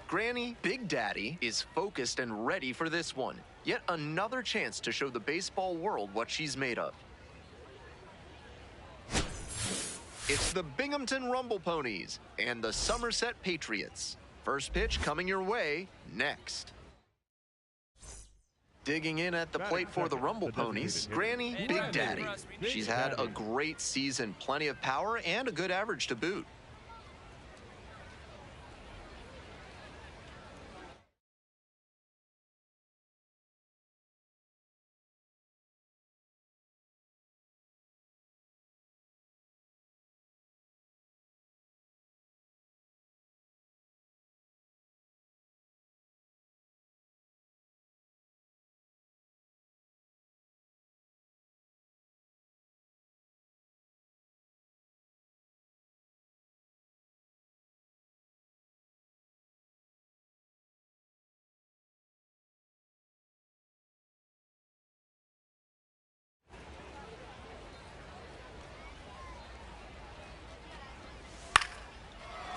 Granny Big Daddy is focused and ready for this one. Yet another chance to show the baseball world what she's made of. It's the Binghamton Rumble Ponies and the Somerset Patriots. First pitch coming your way next. Digging in at the plate for the Rumble Ponies, Granny Big Daddy. She's had a great season, plenty of power, and a good average to boot.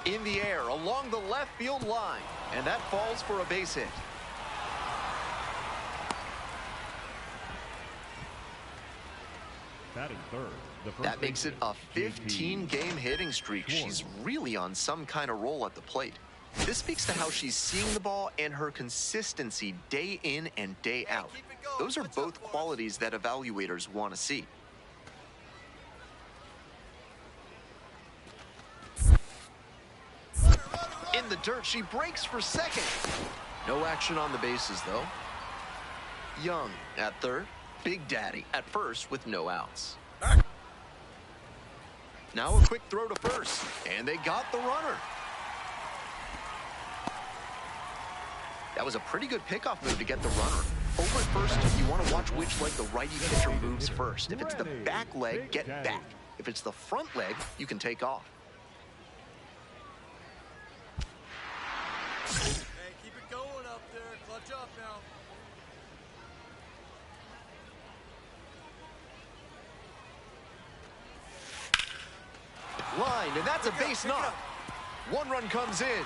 In the air along the left field line, and that falls for a base hit. Batting third, that makes it a 15-game hitting streak. She's really on some kind of roll at the plate. This speaks to how she's seeing the ball and her consistency day in and day out. Those are both qualities that evaluators want to see. In the dirt, she breaks for second. No action on the bases, though. Young at third. Big Daddy at first with no outs. Now a quick throw to first, and they got the runner. That was a pretty good pickoff move to get the runner. Over at first, you want to watch which leg the righty pitcher moves first. If it's the back leg, get back. If it's the front leg, you can take off. Hey, keep it going up there. Clutch up now. Line, and that's a base knock. One run comes in.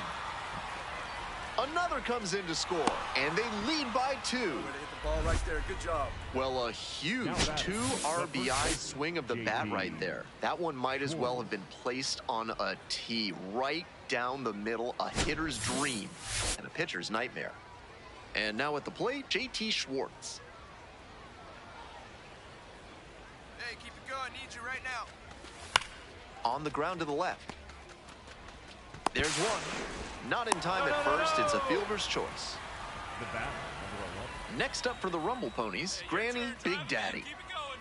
Another comes in to score, and they lead by 2. Way to hit the ball right there. Good job. Well, a huge 2 RBI swing of the bat right there. That one might as well have been placed on a tee right down the middle, a hitter's dream and a pitcher's nightmare. And now at the plate, JT Schwartz. Hey, keep it going. Need you right now. On the ground to the left. There's one. Not in time at first. It's a fielder's choice. The bat, number 11. Next up for the Rumble Ponies, Granny Big Daddy. Keep it going.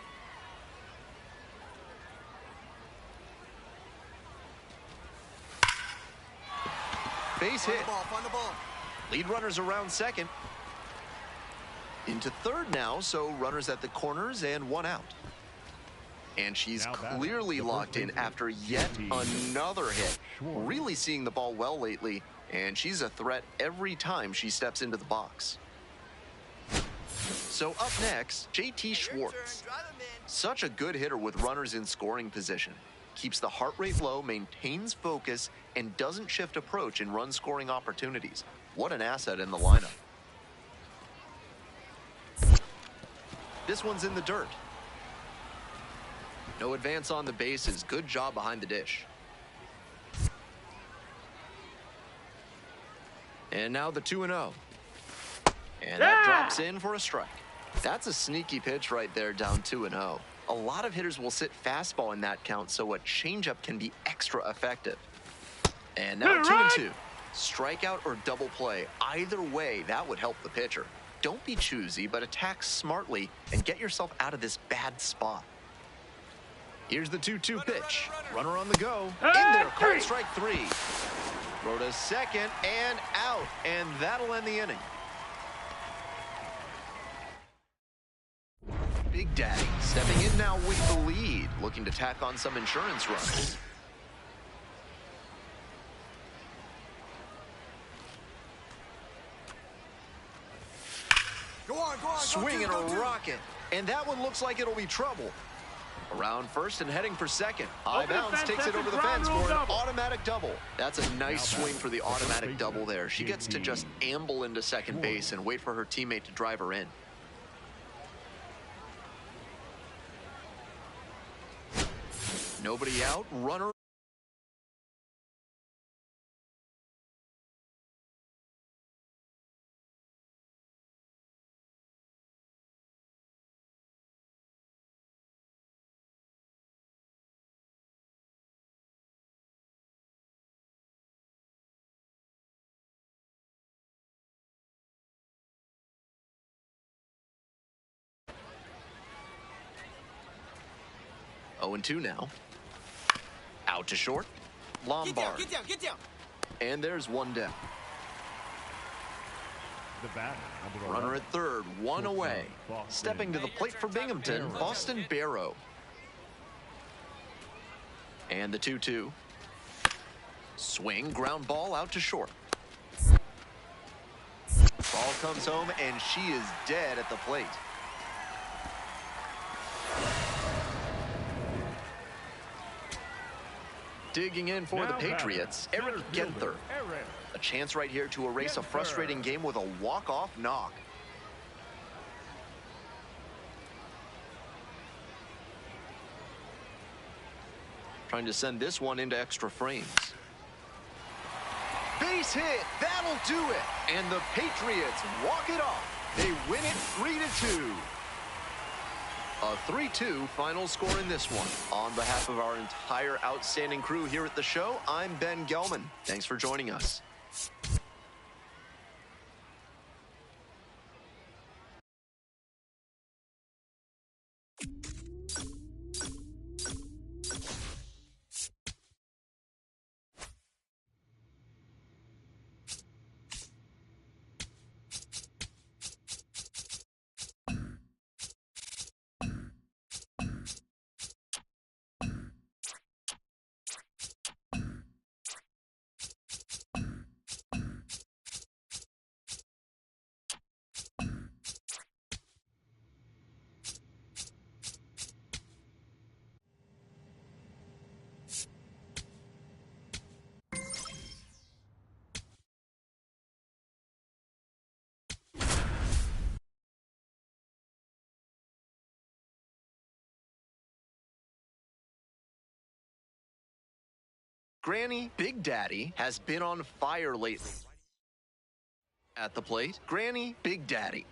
Base hit. Find the ball. Lead runners around second. Into third now, so runners at the corners and one out. And she's clearly locked in after yet another hit. Really seeing the ball well lately, and she's a threat every time she steps into the box. So up next, JT Schwartz. Such a good hitter with runners in scoring position. Keeps the heart rate low, maintains focus, and doesn't shift approach in run-scoring opportunities. What an asset in the lineup. This one's in the dirt. No advance on the bases. Good job behind the dish. And now the 2-0. And that drops in for a strike. That's a sneaky pitch right there, down 2-0. A lot of hitters will sit fastball in that count, so a changeup can be extra effective. And now 2-2. Strikeout or double play. Either way, that would help the pitcher. Don't be choosy, but attack smartly and get yourself out of this bad spot. Here's the 2-2 pitch. Runner on the go. In there, called strike 3. Throw to second and out, and that'll end the inning. Big Daddy stepping in now with the lead, looking to tack on some insurance runs. Go on. Swing and a rocket, and that one looks like it'll be trouble. Around first and heading for second. High Over the bounce fence, takes it that's over a the ground fence rule for an double. automatic double. That's a nice Now swing for the back. automatic First double baseman, there. She gets to just amble into second base and wait for her teammate to drive her in. Nobody out, runner. Oh, and 2 now. Out to short. Lombard. Get down, get down. And there's one down. The batter, number Runner 11. at third, one Shortstop, away. Boston. Stepping to the plate for Binghamton, Boston Barrow. And the 2-2. Swing, ground ball out to short. Ball comes home, and she is dead at the plate. Digging in for the Now batting, Patriots, Eric center fielder, Genther. Eric. A chance right here to erase a Genther. frustrating game with a walk-off knock. Trying to send this one into extra frames. Base hit, that'll do it. And the Patriots walk it off. They win it 3-2. A 3-2 final score in this one. On behalf of our entire outstanding crew here at the show, I'm Ben Gelman. Thanks for joining us. Granny Big Daddy has been on fire lately. At the plate, Granny Big Daddy,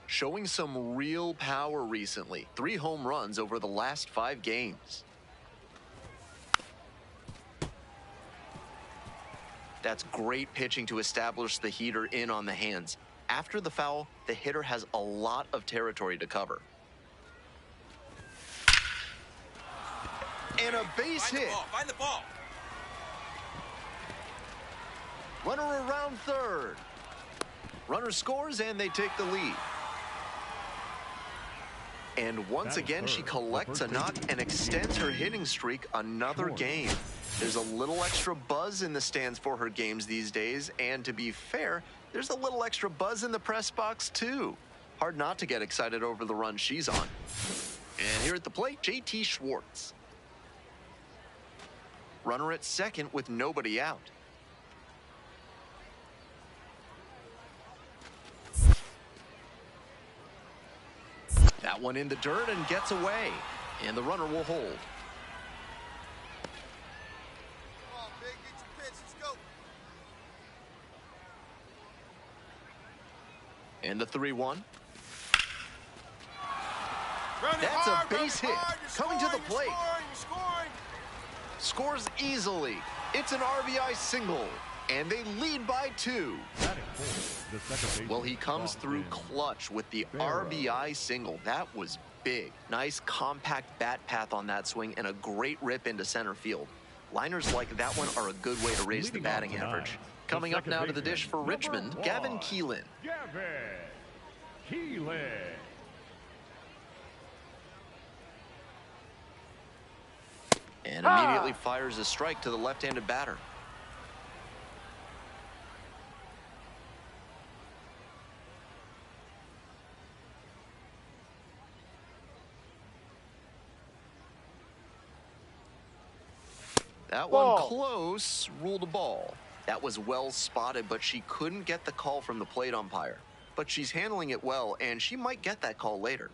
showing some real power recently. 3 home runs over the last 5 games. That's great pitching to establish the heater in on the hands. After the foul, the hitter has a lot of territory to cover. And a base hit. Find the ball. Runner around third. Runner scores and they take the lead. And once again, she collects a knock and extends her hitting streak another game. There's a little extra buzz in the stands for her games these days, and to be fair, there's a little extra buzz in the press box too. Hard not to get excited over the run she's on. And here at the plate, JT Schwartz. Runner at second with nobody out. That one in the dirt and gets away. And the runner will hold. Come on, Big, get your pitch. Let's go. And the 3-1. That's a base hit. Coming to the plate. You're scoring. Scores easily. It's an RBI single. And they lead by 2. Batting fourth, the second baseman, Well, he comes through Boston clutch with the Barrow. RBI single. That was big. Nice compact bat path on that swing and a great rip into center field. Liners like that one are a good way to raise the Leading off batting tonight, average. the Coming up second now to the baseman, dish for number Richmond, Gavin 1, Keelan. Gavin Keelan. And immediately fires a strike to the left-handed batter. That Ball. one close, ruled a ball. That was well spotted, but she couldn't get the call from the plate umpire. But she's handling it well, and she might get that call later.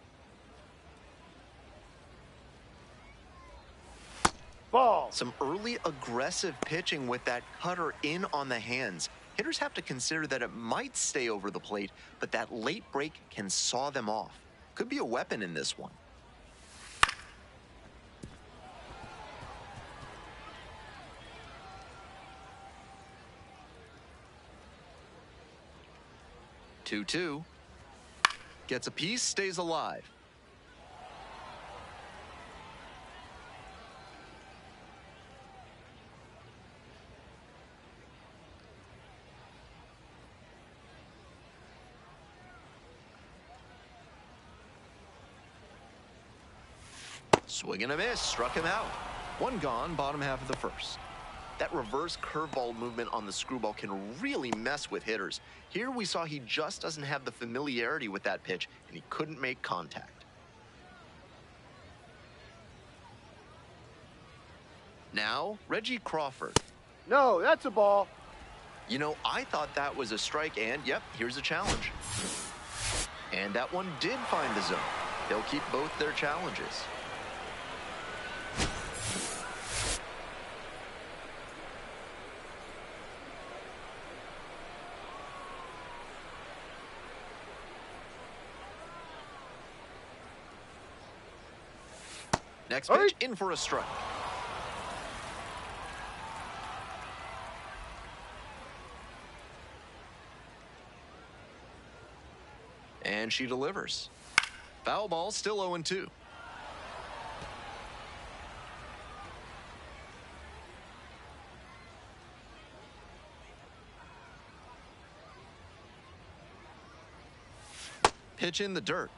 Ball. Some early aggressive pitching with that cutter in on the hands. Hitters have to consider that it might stay over the plate, but that late break can saw them off. Could be a weapon in this one. Two-two. Gets a piece, stays alive. Swing and a miss, struck him out. One gone, bottom half of the first. That reverse curveball movement on the screwball can really mess with hitters. Here we saw he just doesn't have the familiarity with that pitch, and he couldn't make contact. Now, Reggie Crawford. No, that's a ball. You know, I thought that was a strike, and yep, here's a challenge. And that one did find the zone. They'll keep both their challenges. Next pitch, in for a strike. And she delivers. Foul ball, still 0-2. Pitch in the dirt.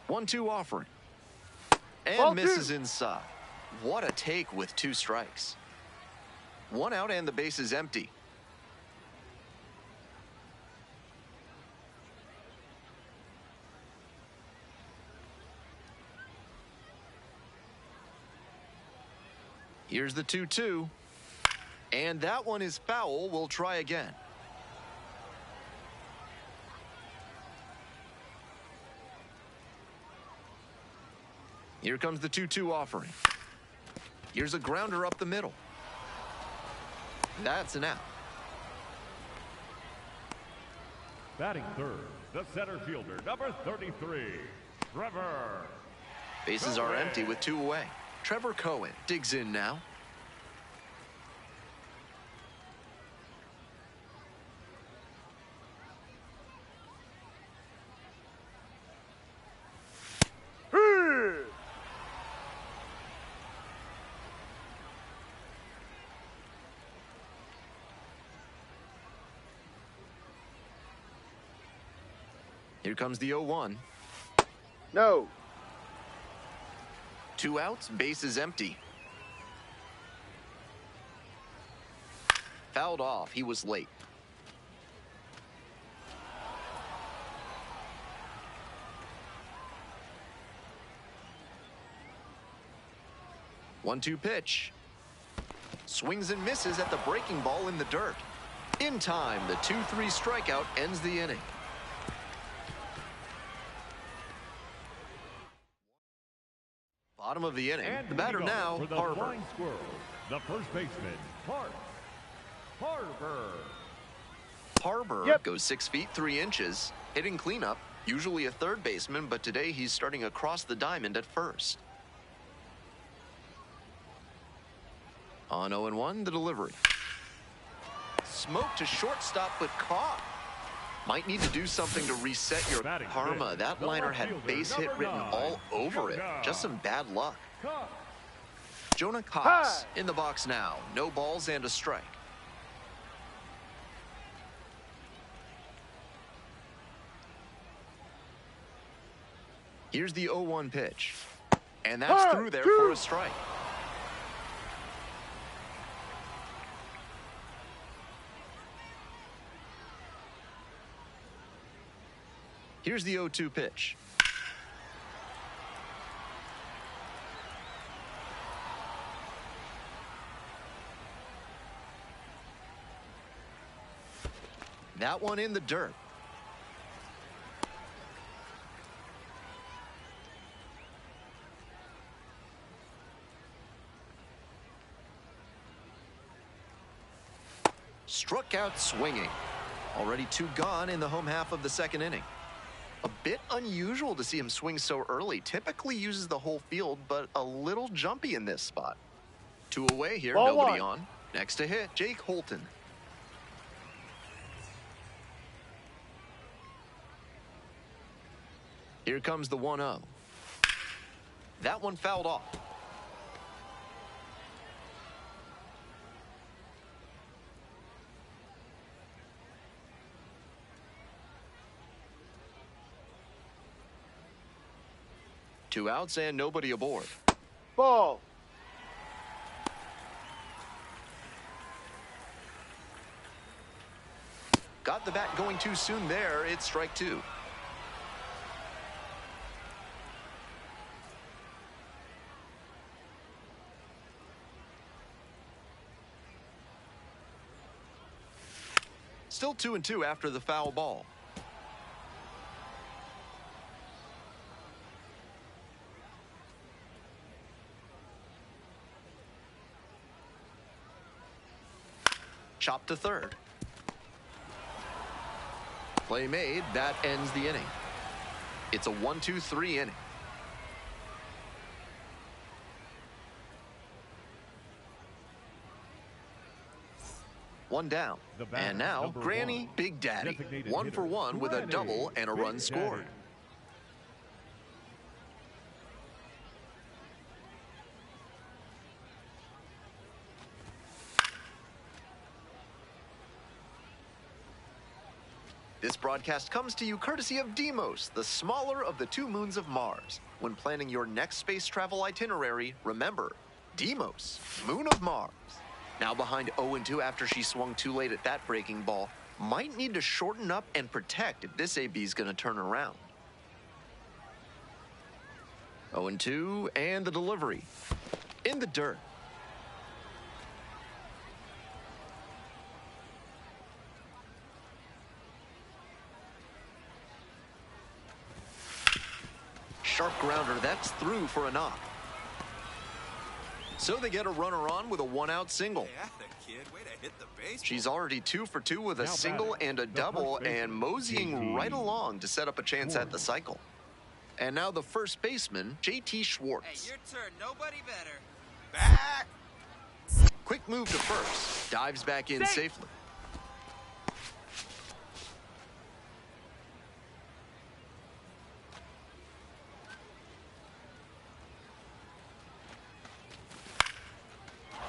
One-two offering. And Ball misses two. inside. What a take with two strikes. One out and the base is empty. Here's the 2-2. And that one is foul. We'll try again. Here comes the 2-2 offering. Here's a grounder up the middle. That's an out. Batting third, the center fielder, number 33, Trevor. Bases are empty with two away. Trevor Cohen digs in now. Here comes the 0-1. No. Two outs, base is empty. Fouled off, he was late. One-two pitch. Swings and misses at the breaking ball in the dirt. In time, the 2-3 strikeout ends the inning. Bottom of the inning. And The batter leading now, off for the Harper. Flying Squirrels, the first baseman, Harper. Harper Yep. goes 6 feet 3 inches, hitting cleanup. Usually a third baseman, but today he's starting across the diamond at first. On 0-1, the delivery. Smoke to shortstop, but caught. Might need to do something to reset your Batting karma. fifth, That the liner left had fielder, base hit number written 9, all over it. Jonah. Just some bad luck. Cut. Jonah Cox Hi. in the box now. No balls and a strike. Here's the 0-1 pitch. And that's Hi, through there two. for a strike. Here's the 0-2 pitch. That one in the dirt. Struck out swinging. Already 2 gone in the home half of the second inning. A bit unusual to see him swing so early. Typically uses the whole field, but a little jumpy in this spot. 2 away here, Ball nobody 1. on. Next to hit, Jake Holton. Here comes the 1-0. That one fouled off. Two outs and nobody aboard. Ball. Got the bat going too soon there. It's strike 2. Still 2-2 after the foul ball. Chop to third. Play made. That ends the inning. It's a 1-2-3 inning. One down. And now, Granny Big Daddy. 1 for 1 with a double and a run scored. This broadcast comes to you courtesy of Deimos, the smaller of the 2 moons of Mars. When planning your next space travel itinerary, remember, Deimos, moon of Mars. Now behind 0-2 after she swung too late at that breaking ball. Might need to shorten up and protect if this AB is going to turn around. 0-2 and the delivery. In the dirt. Sharp grounder, that's through for a knock. So they get a runner on with a 1-out single. Hey, atta kid. Way to hit the baseball. She's already 2 for 2 with a Now single batting, and a the double, first baseman, and moseying JT right along to set up a chance at the cycle. And now the first baseman, JT Schwartz. Hey, your turn. Nobody better. Back. Quick move to first. Dives back in safely.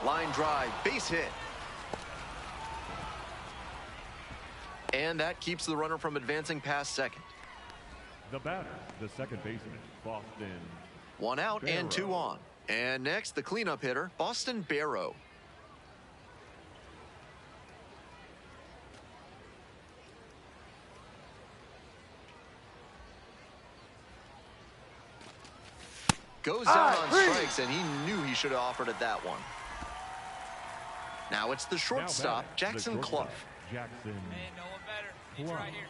Line drive, base hit. And that keeps the runner from advancing past second. The batter, the second baseman, Boston. 1 out and 2 Barrow. on. And next, the cleanup hitter, Boston Barrow. Goes down on strikes, and he knew he should have offered at that one. Now it's the Now shortstop, batting, the Jackson shortstop, Clough. Jackson. Man, no one better. He's Clough. right here.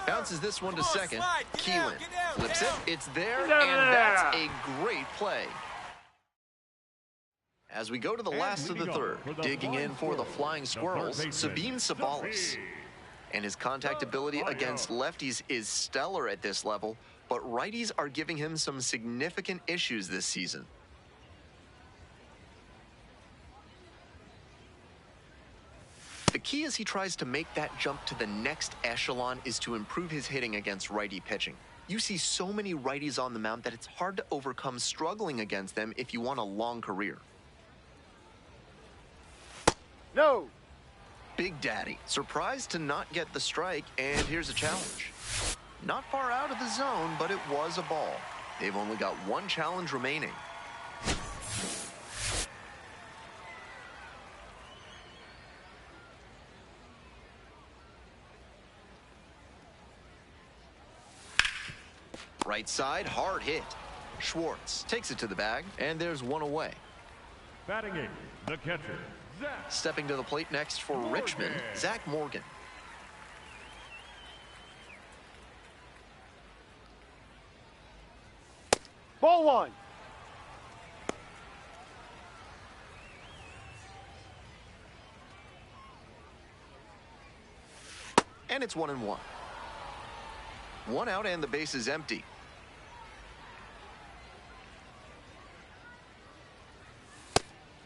Bounces this one to Come on, second. slide. Get down, Keelan get down, flips get it. down. It's there, Get down and that's there. a great play. As we go to the And last of the leading third, off for the digging in for the Flying Squirrels, third baseman, Sabine Sabalis. Sabine. And his contact ability against lefties is stellar at this level, but righties are giving him some significant issues this season. The key as he tries to make that jump to the next echelon is to improve his hitting against righty pitching. You see so many righties on the mound that it's hard to overcome struggling against them if you want a long career. No. Big Daddy, surprised to not get the strike, and here's a challenge. Not far out of the zone, but it was a ball. They've only got 1 challenge remaining. Right side, hard hit. Schwartz takes it to the bag, and there's one away. Batting eighth, the catcher, Zach. Stepping to the plate next for Morgan. Richmond, Zach Morgan. Ball one. And it's 1-1. One out and the base is empty.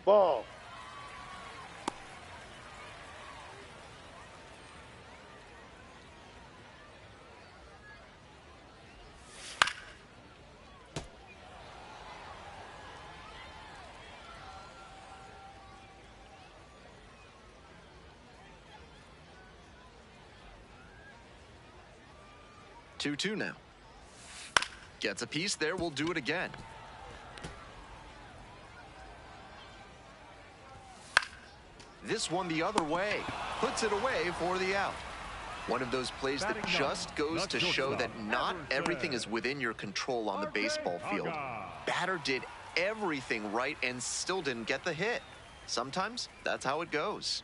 Ball. Two now. Gets a piece there, we'll do it again. This one the other way. Puts it away for the out. One of those plays that just goes to show that not everything is within your control on the baseball field. Batter did everything right and still didn't get the hit. Sometimes that's how it goes.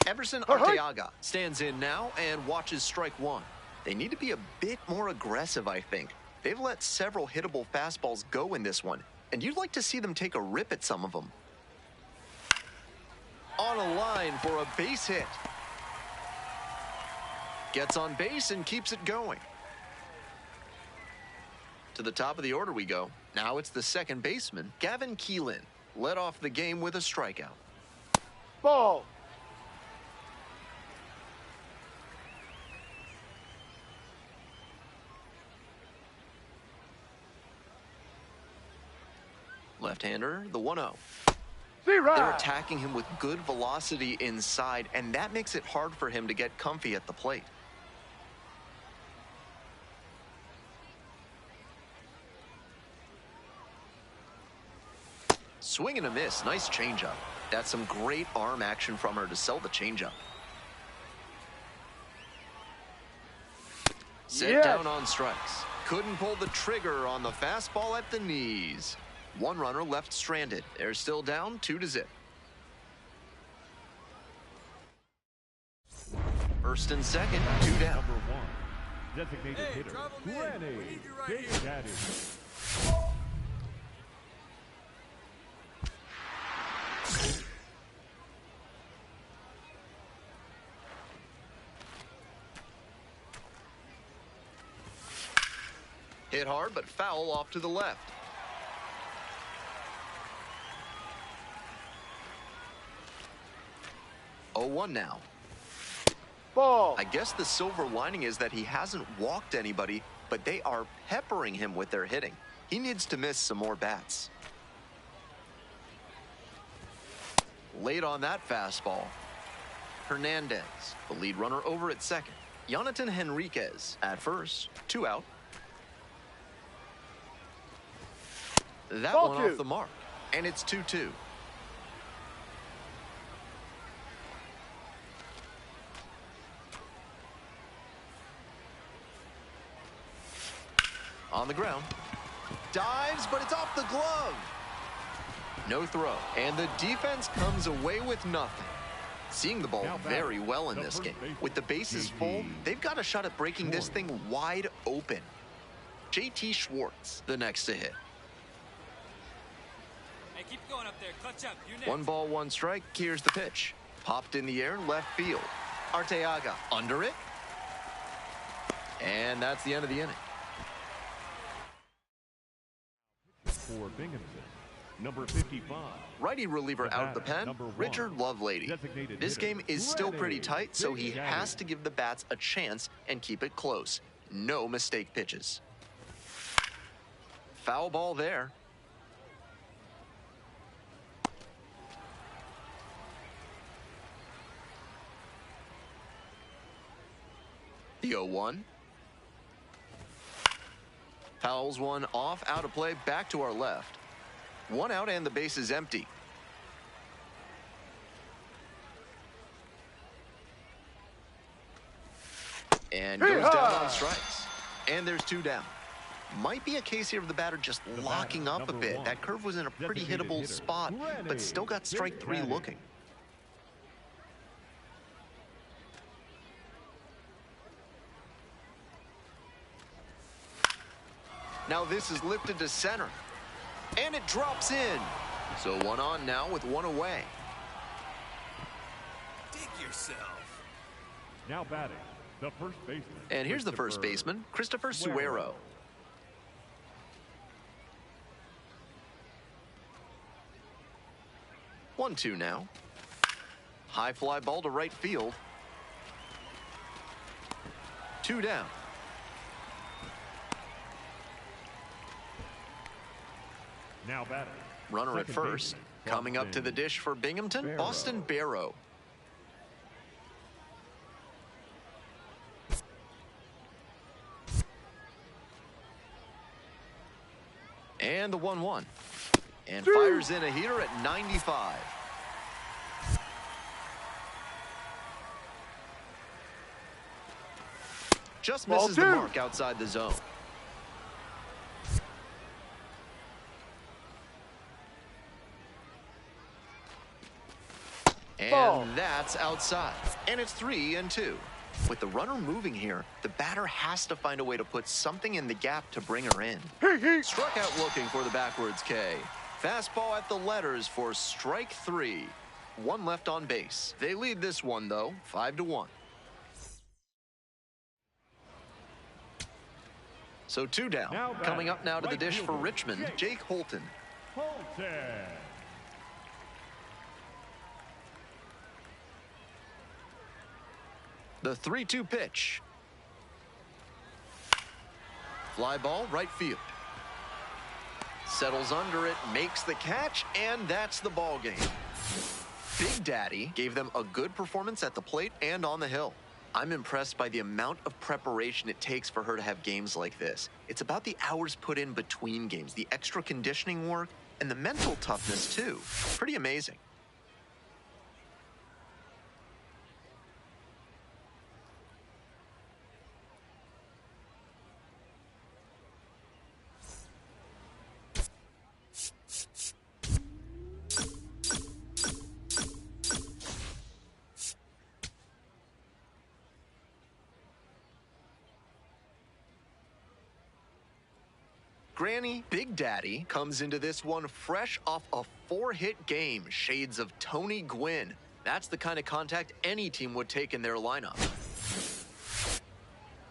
Emerson Arteaga stands in now and watches strike one. They need to be a bit more aggressive, I think. They've let several hittable fastballs go in this one, and you'd like to see them take a rip at some of them. On a line for a base hit. Gets on base and keeps it going. To the top of the order we go. Now it's the second baseman, Gavin Keelan. Led off the game with a strikeout. Ball. Left-hander, the 1-0. Zero. They're attacking him with good velocity inside, and that makes it hard for him to get comfy at the plate. Swing and a miss. Nice changeup. That's some great arm action from her to sell the changeup. Set down on strikes. Couldn't pull the trigger on the fastball at the knees. One runner left stranded. They're still down 2-0. First and second, 2 down. Number one, designated Hey, hitter, drop 'em in. Granny We need you right Big here. Daddy. Hit hard, but foul off to the left. Oh, 1 now. Ball. I guess the silver lining is that he hasn't walked anybody, but they are peppering him with their hitting. He needs to miss some more bats. Late on that fastball. Hernandez, the lead runner over at second. Jonathan Henriquez at first, 2 out. That Ball one 2. off the mark, and it's 2-2. On the ground. Dives, but it's off the glove. No throw. And the defense comes away with nothing. Seeing the ball Now back, very well in the this first game. baseman, With the bases full, JT they've got a shot at breaking this Schwartz. thing wide open. JT Schwartz, the next to hit. Hey, keep going up there. Clutch up. You next. 1 ball, 1 strike. Here's the pitch. Popped in the air, left field. Arteaga under it. And that's the end of the inning. For Binghamton, number 55. Righty reliever The out of the batter, pen, number 1, Richard Lovelady. designated This hitter, game is still pretty Granny tight, so he Big has Daddy. to give the bats a chance and keep it close. No mistake pitches. Foul ball there. The 0-1. Fouls one off, out of play, back to our left. 1 out and the base is empty. And goes down on strikes. And there's 2 down. Might be a case here of the batter just locking up a bit. That curve was in a pretty hittable spot, but still got strike 3 looking. Now this is lifted to center. And it drops in. So 1 on now with 1 away. Dig yourself. Now batting, the first baseman. And here's the first baseman, Christopher Suero. One, 2 now. High fly ball to right field. 2 down. Now batting. Runner at second first. baseman, Coming up to the dish for Binghamton, Barrow. Boston Barrow. And the 1-1. And fires in a heater at 95. Just misses the mark outside the zone. And that's outside. And it's 3-2. With the runner moving here, the batter has to find a way to put something in the gap to bring her in. Struck out looking for the backwards K. Fastball at the letters for strike 3. 1 left on base. They lead this one, though, 5-1. So 2 down. Coming up now to the dish for Richmond, Jake Holton. Holton. The 3-2 pitch. Fly ball, right field. Settles under it, makes the catch, and that's the ball game. Big Daddy gave them a good performance at the plate and on the hill. I'm impressed by the amount of preparation it takes for her to have games like this. It's about the hours put in between games, the extra conditioning work, and the mental toughness too. Pretty amazing. Granny Big Daddy comes into this one fresh off a 4-hit game, shades of Tony Gwynn. That's the kind of contact any team would take in their lineup.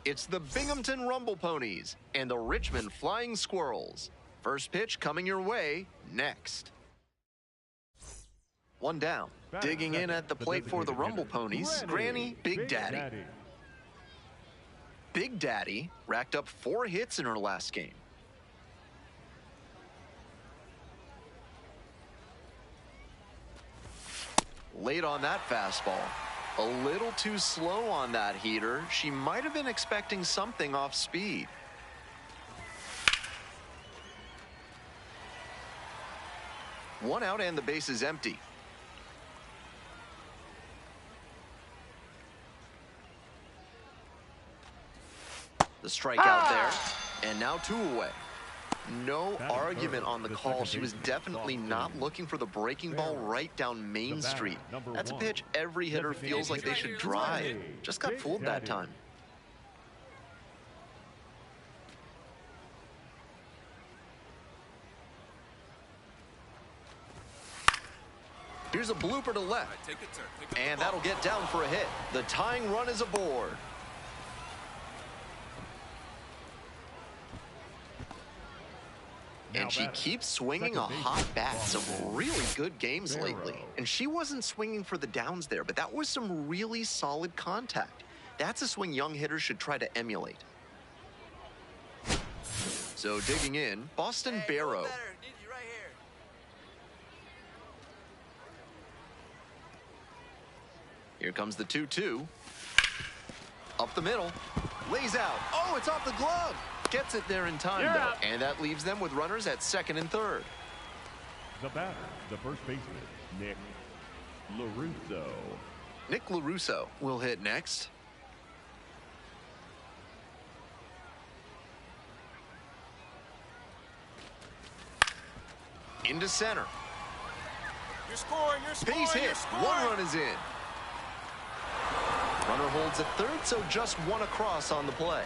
It's the Binghamton Rumble Ponies and the Richmond Flying Squirrels. First pitch coming your way next. 1 down. Digging in at the plate for the Rumble Ponies, Granny Big Daddy. Big Daddy racked up 4 hits in her last game. Late on that fastball. A little too slow on that heater. She might have been expecting something off speed. One out and the base is empty. The strikeout there. And now 2 away. No argument on the call. She was definitely not looking for the breaking ball right down Main Street. That's a pitch every hitter feels like they should drive. Just got fooled that time. Here's a blooper to left. And that'll get down for a hit. The tying run is aboard. And she keeps swinging a hot bat. Some really good games lately. And she wasn't swinging for the downs there, but that was some really solid contact. That's a swing young hitters should try to emulate. So digging in, Boston Barrow. Here comes the 2-2. Up the middle. Lays out. Oh, it's off the glove. Gets it there in time, though. And that leaves them with runners at 2nd and 3rd. The batter, the first baseman, Nick LaRusso. Nick LaRusso will hit next. Into center. You're scoring, you're scoring, Base hit. you're scoring. 1 run is in. Runner holds at third, so just 1 across on the play.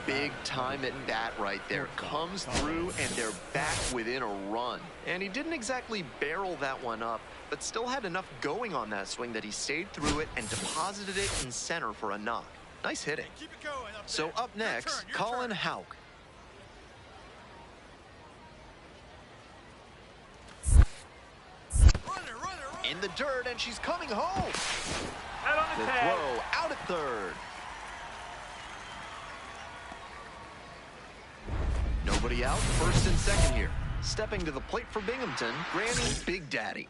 Big time at bat right there. Comes through, and they're back within a run. And he didn't exactly barrel that one up, but still had enough going on that swing that he stayed through it and deposited it in center for a knock. Nice hitting. Keep it going up So there. up next, Your Colin turn. Houck. Runner. In the dirt, and she's coming home. Out on The the tag. throw out at third. Nobody out, first and second here. Stepping to the plate for Binghamton, Granny Big Daddy.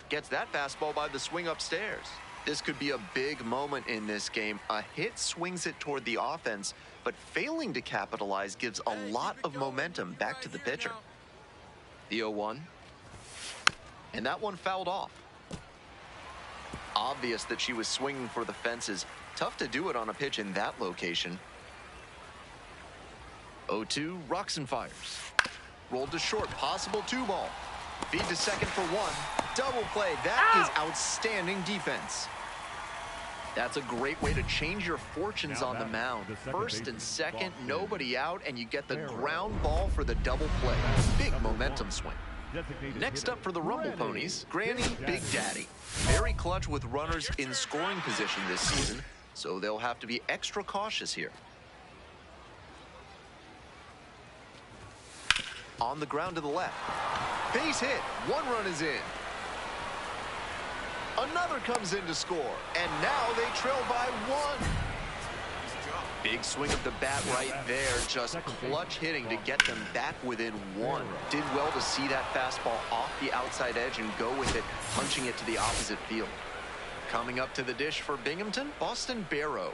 Gets that fastball by the swing upstairs. This could be a big moment in this game. A hit swings it toward the offense, but failing to capitalize gives a lot of momentum back to the pitcher. The 0-1. And that one fouled off. Obvious that she was swinging for the fences. Tough to do it on a pitch in that location. 0-2, rocks and fires. Rolled to short, possible 2-ball. Feed to second for 1. Double play. That is outstanding defense. That's a great way to change your fortunes Now on the batting, mound. the second First baseman, and second, Boston. nobody out, and you get the Barrow. ground ball for the double play. Big Number momentum 1. swing. Designated Next hitter, up for the Rumble Granny Ponies, Granny Big Big Daddy. Very clutch with runners in scoring position this season, so they'll have to be extra cautious here. On the ground to the left. Base hit. 1 run is in. Another comes in to score, and now they trail by 1. Big swing of the bat right there, just clutch hitting to get them back within 1. Did well to see that fastball off the outside edge and go with it, punching it to the opposite field. Coming up to the dish for Binghamton, Boston Barrow.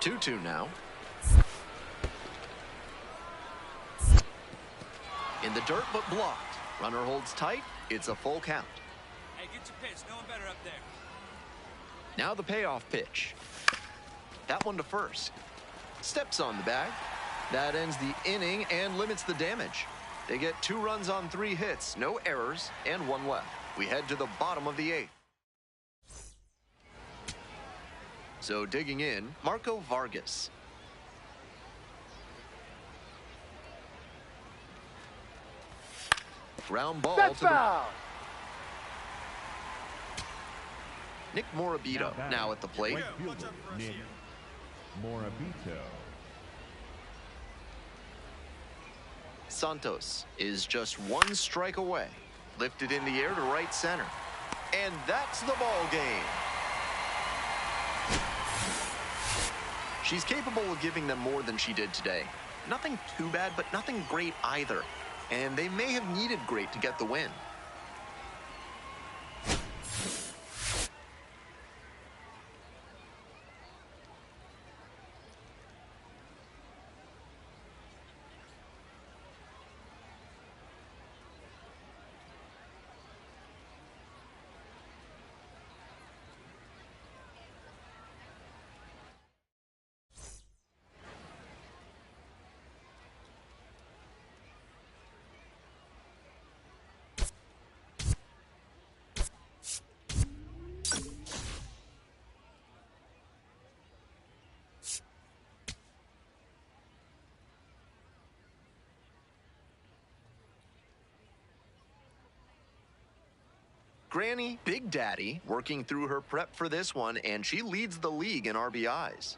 2-2 now. In the dirt, but blocked. Runner holds tight. It's a full count. Hey, get your pitch. No one better up there. Now the payoff pitch. That one to first. Steps on the bag. That ends the inning and limits the damage. They get 2 runs on 3 hits, no errors, and 1 left. We head to the bottom of the 8th. So digging in, Marco Vargas. Ground ball That's to the foul. Nick Morabito now at the plate. Right fielder, Nick Morabito. Santos is just 1 strike away. Lifted in the air to right center. And that's the ball game. She's capable of giving them more than she did today. Nothing too bad, but nothing great either. And they may have needed great to get the win. Granny Big Daddy working through her prep for this one, and she leads the league in RBIs.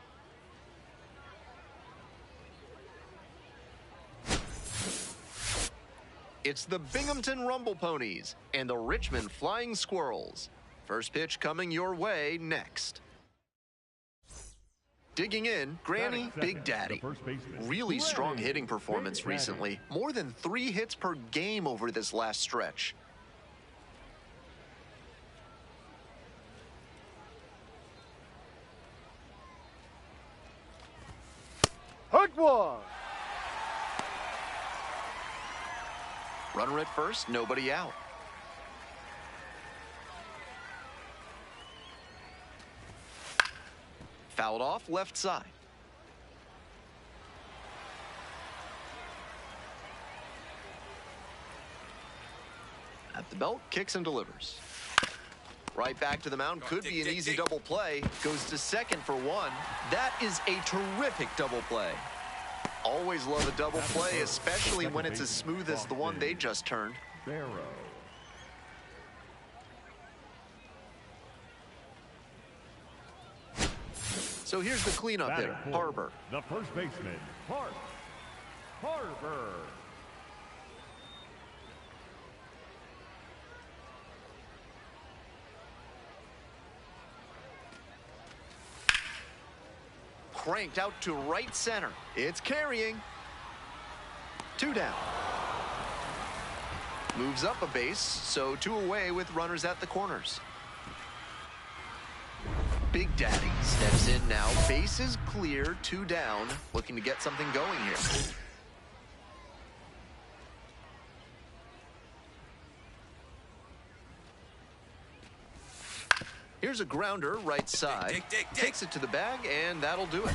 It's the Binghamton Rumble Ponies and the Richmond Flying Squirrels. First pitch coming your way next. Digging in, Granny Batting Big second, Daddy. the first baseman, Really strong Granny hitting performance Big Daddy. recently. More than 3 hits per game over this last stretch. Hook 1. Runner at first, nobody out. Fouled off left side. At the belt, kicks and delivers. Right back to the mound. Could be an easy double play. Goes to second for one. That is a terrific double play. Always love a double play, especially when it's as smooth as the one they just turned. Barrow. So here's the cleanup hitter, Harbor. The first baseman, Harbor. Cranked out to right center. It's carrying. 2 down. Moves up a base, so 2 away with runners at the corners. Big Daddy steps in now. Bases clear, 2 down. Looking to get something going here. Here's a grounder, right side. Takes it to the bag, and that'll do it.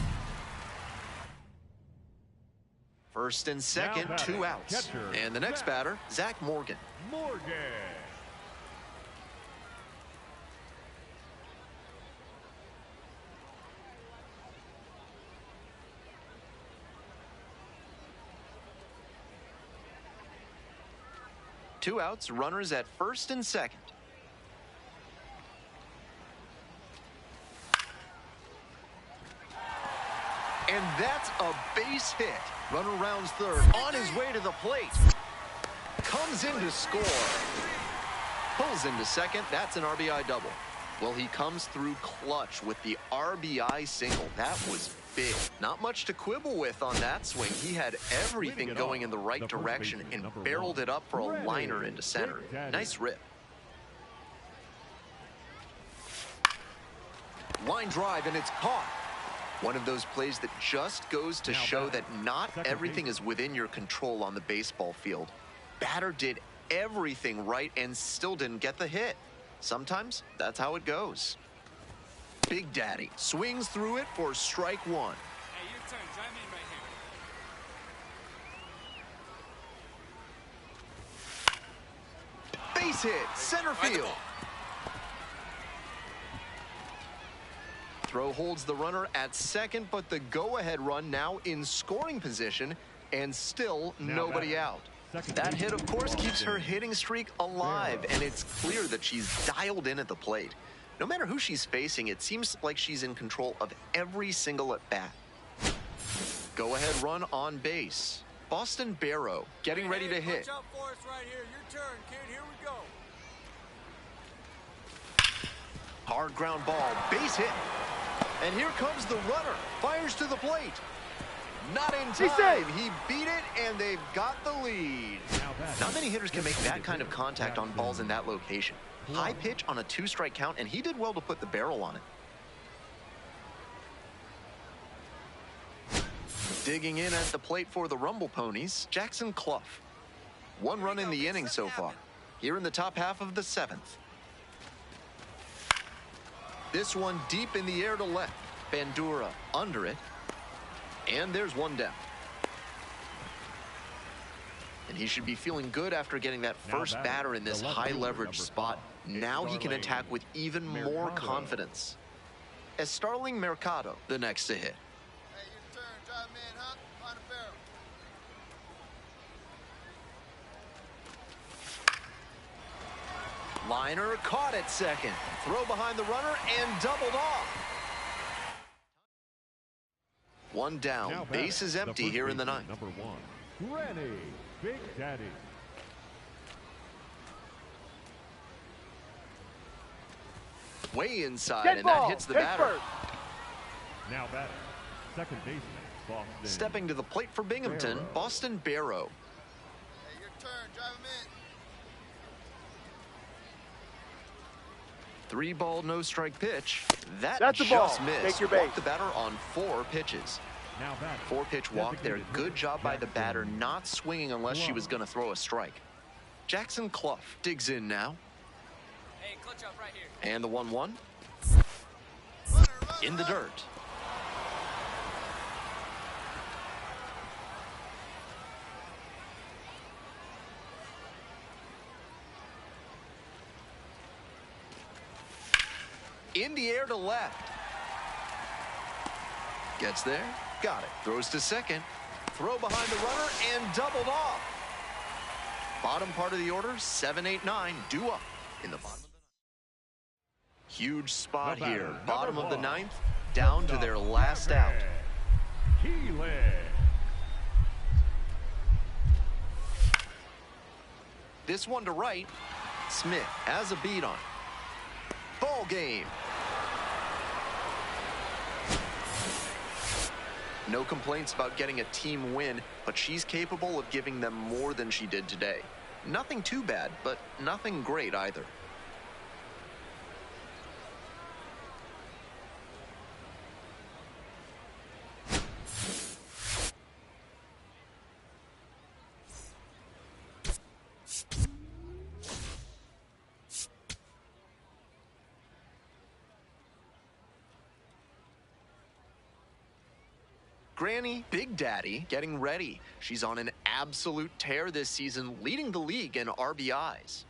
First and second, 2 outs. And the next batter, Zach Morgan. Two outs, runners at first and second. And that's a base hit. Runner rounds third, on his way to the plate. Comes in to score. Pulls into second, that's an RBI double. Well, he comes through clutch with the RBI single. That was big. Not much to quibble with on that swing. He had everything going in the right direction and barreled it up for a liner into center. Nice rip. Line drive, and it's caught. One of those plays that just goes to show that not everything is within your control on the baseball field. Batter did everything right and still didn't get the hit. Sometimes that's how it goes. Big Daddy swings through it for strike 1. Hey, your turn. Drive me in right here. Base hit, center field. Throw holds the runner at second, but the go-ahead run now in scoring position, and still nobody out. That hit, of course, keeps her hitting streak alive, and it's clear that she's dialed in at the plate. No matter who she's facing, it seems like she's in control of every single at-bat. Go-ahead run on base. Boston Barrow getting ready to hit. Watch out for us right here. Your turn, kid. Here we go. Hard ground ball, base hit. And here comes the runner. Fires to the plate. Not in time. He beat it, and they've got the lead. Not many hitters can make that kind of contact on balls in that location. High pitch on a 2-strike count, and he did well to put the barrel on it. Digging in at the plate for the Rumble Ponies, Jackson Clough. 1 run in the inning so far. Here in the top half of the 7th. This one deep in the air to left. Bandura under it. And there's 1 down. And he should be feeling good after getting that first batter in this high leverage spot. Now he can attack with even more confidence. As Starling Mercado, the next to hit. Hey, your turn. Drive me in, huh? Find a barrel. Liner caught at second. Throw behind the runner and doubled off. 1 down. Base is empty here in the 9th. Number 1, Rennie Big Daddy. Way inside, and that hits the batter. Now batting, second baseman, Boston. Stepping to the plate for Binghamton, Boston Barrow. Hey, your turn. Drive him in. 3-ball, no-strike pitch. That's a just ball. missed. Take your base. Walked the batter on 4 pitches. 4-pitch walk there. Good job by the batter, not swinging unless she was going to throw a strike. Jackson Clough digs in now. Hey, clutch up right here. And the 1-1. In the dirt. In the air to left. Gets there. Got it. Throws to second. Throw behind the runner and doubled off. Bottom part of the order, 7, 8, 9, due up in the bottom of the ninth. Huge spot here. Bottom of the ninth, down to their last out. Keelan. This one to right. Smith has a beat on it. Ball game. No complaints about getting a team win, but she's capable of giving them more than she did today. Nothing too bad, but nothing great either. Granny Big Daddy getting ready. She's on an absolute tear this season, leading the league in RBIs.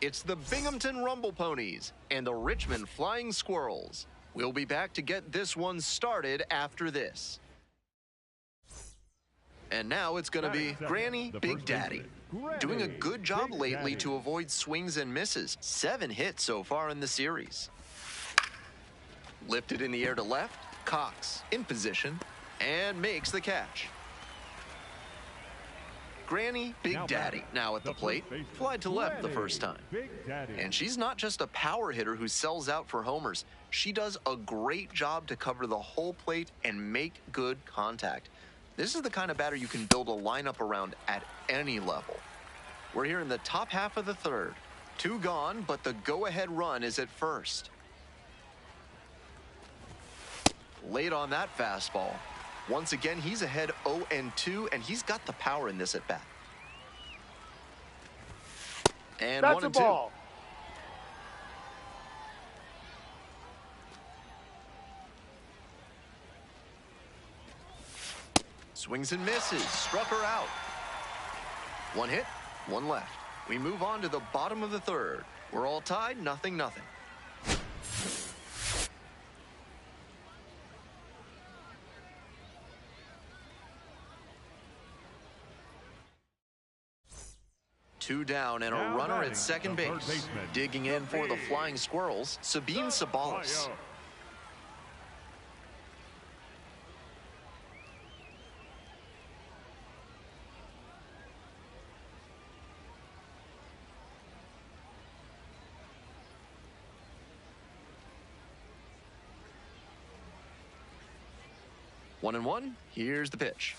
It's the Binghamton Rumble Ponies and the Richmond Flying Squirrels. We'll be back to get this one started after this. And now it's going to be Granny Big Daddy. Doing a good job lately to avoid swings and misses. 7 hits so far in the series. Lifted in the air to left. Cox in position and makes the catch. Granny Big Daddy now at the plate. Flied to left the first time. And she's not just a power hitter who sells out for homers. She does a great job to cover the whole plate and make good contact. This is the kind of batter you can build a lineup around at any level. We're here in the top half of the third. 2 gone, but the go-ahead run is at first. Late on that fastball. Once again, he's ahead 0-2, and he's got the power in this at bat. And That's 1 and a 2. ball. Swings and misses. Struck her out. 1 hit, 1 left. We move on to the bottom of the third. We're all tied, 0-0. Two down and a Now runner batting, at second the base. third baseman, Digging in for the Flying Squirrels, Sabine Sabalas. 1-1. Here's the pitch.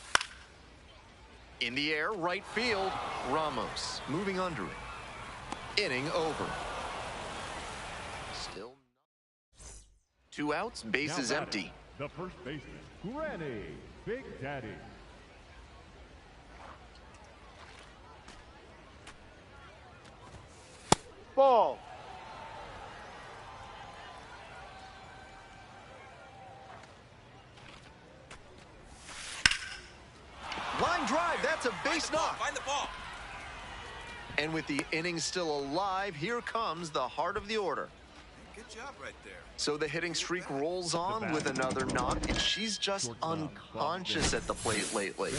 In the air, right field. Ramos moving under it. Inning over. Still 2 outs, bases empty. The first baseman, Granny Big Daddy. Ball. Line drive, that's a base knock. Find the ball. And with the inning still alive, here comes the heart of the order. Good job right there. So the hitting streak rolls on with another knock, and she's just unconscious at the plate lately.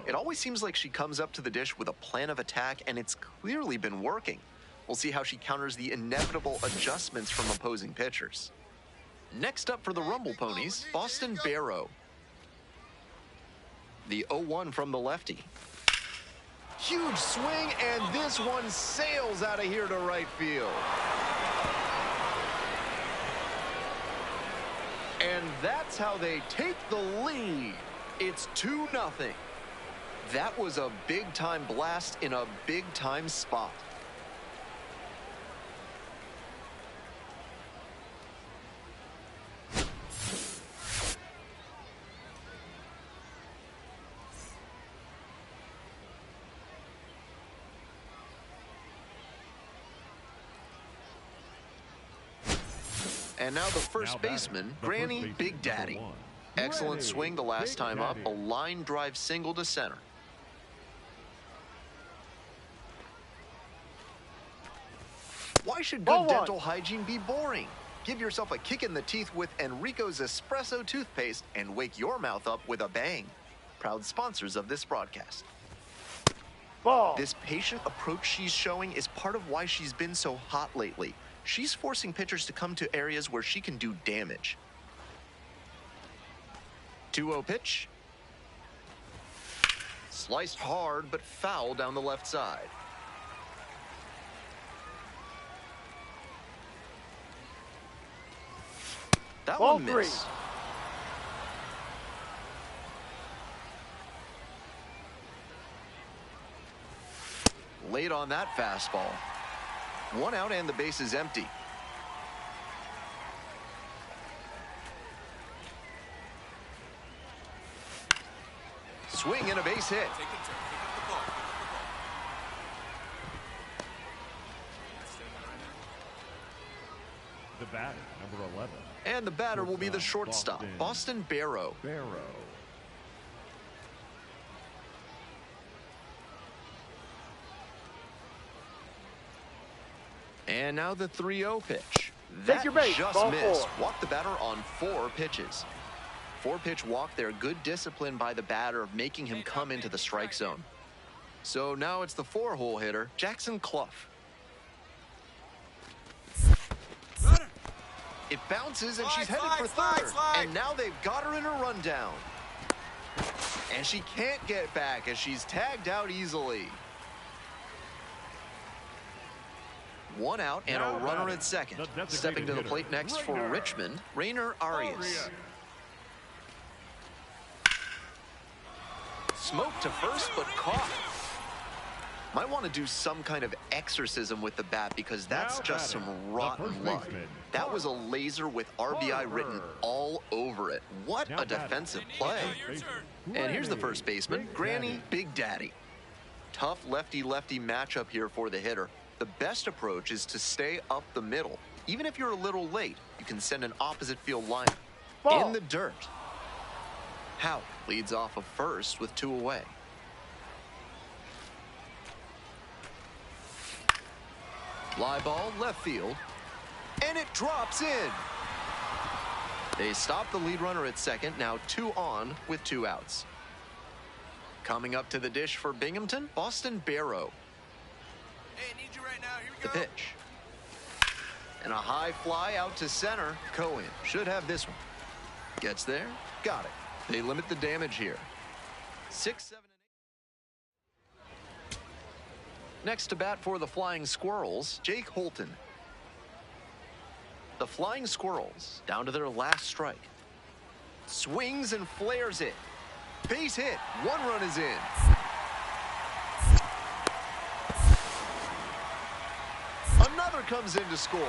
It always seems like she comes up to the dish with a plan of attack, and it's clearly been working. We'll see how she counters the inevitable adjustments from opposing pitchers. Next up for the Rumble Ponies, Boston Barrow. The 0-1 from the lefty. Huge swing, and this one sails out of here to right field. And that's how they take the lead. It's 2-0. That was a big-time blast in a big-time spot. And now the first baseman, Granny Big Daddy. Excellent swing the last time up, a line drive single to center. Why should Ball good one. dental hygiene be boring? Give yourself a kick in the teeth with Enrico's Espresso toothpaste and wake your mouth up with a bang. Proud sponsors of this broadcast. Ball. This patient approach she's showing is part of why she's been so hot lately. She's forcing pitchers to come to areas where she can do damage. 2-0 pitch. Sliced hard, but foul down the left side. That Ball one three. missed. Late on that fastball. 1 out and the base is empty. Swing and a base hit. Take a turn. Pick up the ball. The batter, number 11. And the batter will be the shortstop, Boston Barrow. Barrow. And now the 3-0 pitch. Take That your base, just ball missed. 4. Walked the batter on 4 pitches. 4-pitch walk there. Good discipline by the batter of making him come into the strike zone. So now it's the 4-hole hitter, Jackson Clough. Runner. It bounces and Slide, she's headed slide, for slide, third. slide. And now they've got her in a rundown. And she can't get back as she's tagged out easily. 1 out and Now a runner batting, at second. the designated Stepping to the hitter, plate next for Rainer. Richmond, Rainer Arias. Smoked to first, but caught. Might want to do some kind of exorcism with the bat because that's Now just batting, some the rotten first luck. baseman, That was a laser with RBI written Carver. all over it. What Now a batting. defensive play. Your turn. And here's the Granny, first baseman, Big Granny Daddy. Big Daddy. Tough lefty-lefty matchup here for the hitter. The best approach is to stay up the middle. Even if you're a little late, you can send an opposite field line Ball. in the dirt. Howe leads off of first with 2 away. Fly ball left field, and it drops in. They stop the lead runner at second, now 2 on with 2 outs. Coming up to the dish for Binghamton, Boston Barrow. Hey, I need you right now. Here we The go. pitch. And a high fly out to center. Cohen should have this one. Gets there, got it. They limit the damage here. 6, 7, and 8. Next to bat for the Flying Squirrels, Jake Holton. The Flying Squirrels down to their last strike. Swings and flares it. Base hit. 1 run is in. Another comes in to score.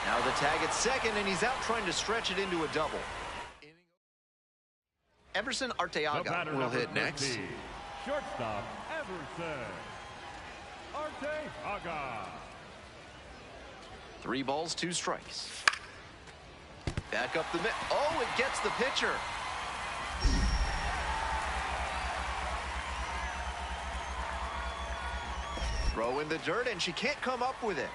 Now the tag at second, and he's out trying to stretch it into a double. Everson The Arteaga batter, will number hit next. 50. Shortstop, Everson. Arteaga. 3 balls, 2 strikes. Back up the mid. Oh, it gets the pitcher. Throw in the dirt, and she can't come up with it.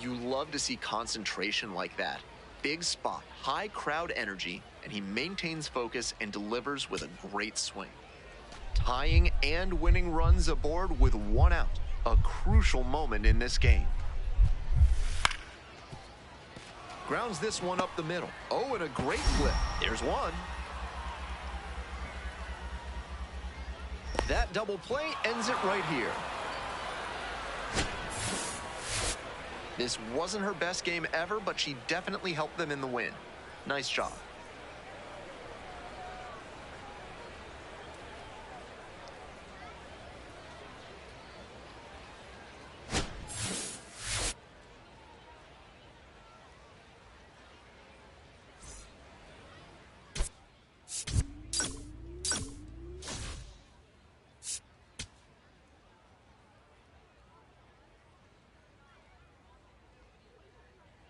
You love to see concentration like that. Big spot, high crowd energy, and he maintains focus and delivers with a great swing. Tying and winning runs aboard with 1 out. A crucial moment in this game. Grounds this one up the middle. Oh, and a great flip. There's 1. That double play ends it right here. This wasn't her best game ever, but she definitely helped them in the win. Nice job.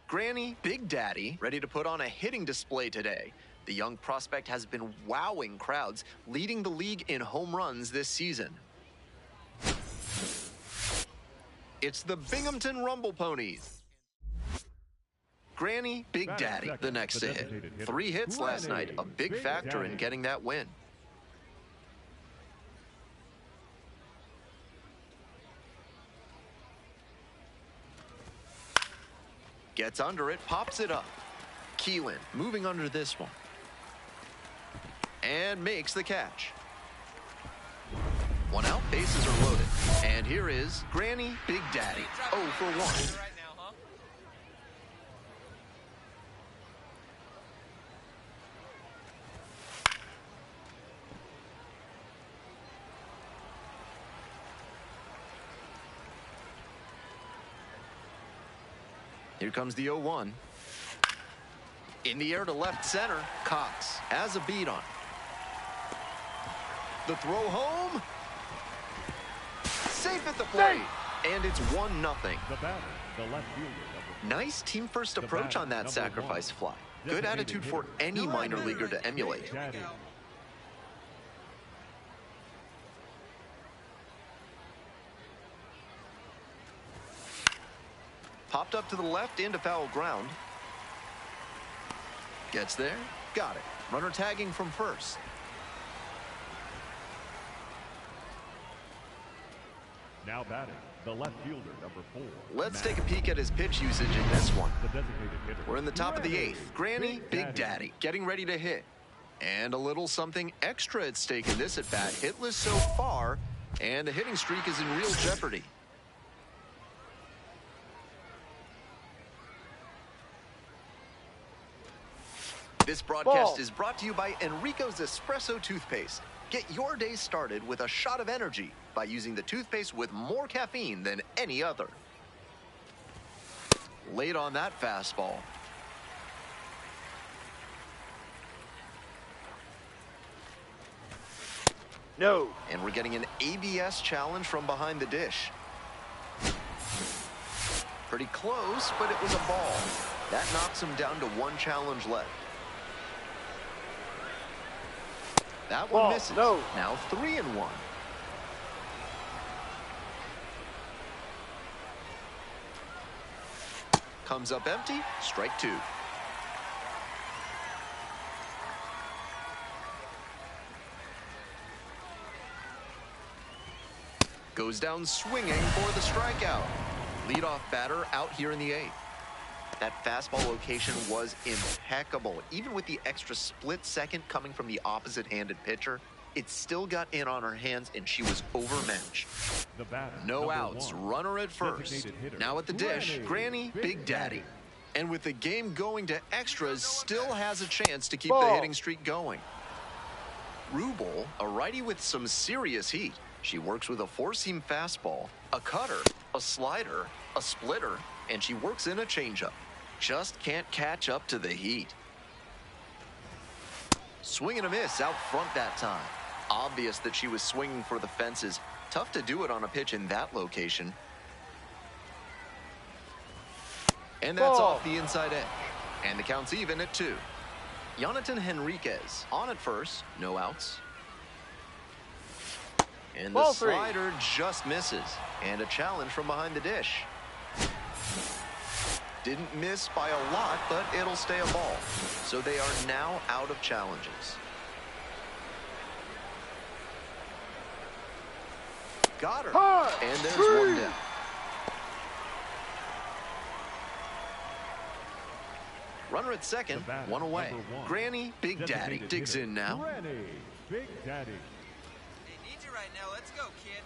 Granny Big Daddy ready to put on a hitting display today. The young prospect has been wowing crowds, leading the league in home runs this season. It's the Binghamton Rumble Ponies. Granny Big Daddy, the next to hit. 3 hits last night, a big factor in getting that win. Gets under it, pops it up. Keelan moving under this one. And makes the catch. 1 out, bases are loaded. And here is Granny Big Daddy, 0 for 1. Right now, huh? Here comes the 0-1. In the air to left center, Cox has a beat on. The throw home. Safe at the plate. And it's 1-0. The batter, the left fielder. Nice team first approach on that sacrifice fly. Good attitude for any minor leaguer to emulate. Daddy. Popped up to the left into foul ground. Gets there. Got it. Runner tagging from first. Now batting, the left fielder, number 4. Let's take a peek at his pitch usage in this one. The designated hitter. We're in the top of the Granny 8th. Granny Big Daddy getting ready to hit. And a little something extra at stake in this at-bat. Hitless so far, and the hitting streak is in real jeopardy. This broadcast is brought to you by Enrico's Espresso Toothpaste. Get your day started with a shot of energy by using the toothpaste with more caffeine than any other. Late on that fastball. No. And we're getting an ABS challenge from behind the dish. Pretty close, but it was a ball. That knocks him down to 1 challenge left. That one misses. No. Now 3-1. Comes up empty. Strike 2. Goes down swinging for the strikeout. Leadoff batter out here in the 8th. That fastball location was impeccable. Even with the extra split second coming from the opposite-handed pitcher, it still got in on her hands, and she was overmatched. The batter, No number outs, 1. runner at first. Designated hitter. Now at the dish, Granny Big Daddy. And with the game going to extras, still has a chance to keep the hitting streak going. Rubel, a righty with some serious heat. She works with a 4-seam fastball, a cutter, a slider, a splitter, and she works in a changeup. Just can't catch up to the heat. Swing and a miss out front that time. Obvious that she was swinging for the fences. Tough to do it on a pitch in that location. And that's off the inside edge. And the count's even at 2. Jonathan Henriquez on at first, no outs. And the slider just misses. And a challenge from behind the dish. Didn't miss by a lot, but it'll stay a ball. So they are now out of challenges. Got her. And there's 1 down. Runner at second, batter, 1 away. number 1. Granny Big Daddy Designated digs hitter. in now. Granny Big Daddy. They need you right now. Let's go, kid.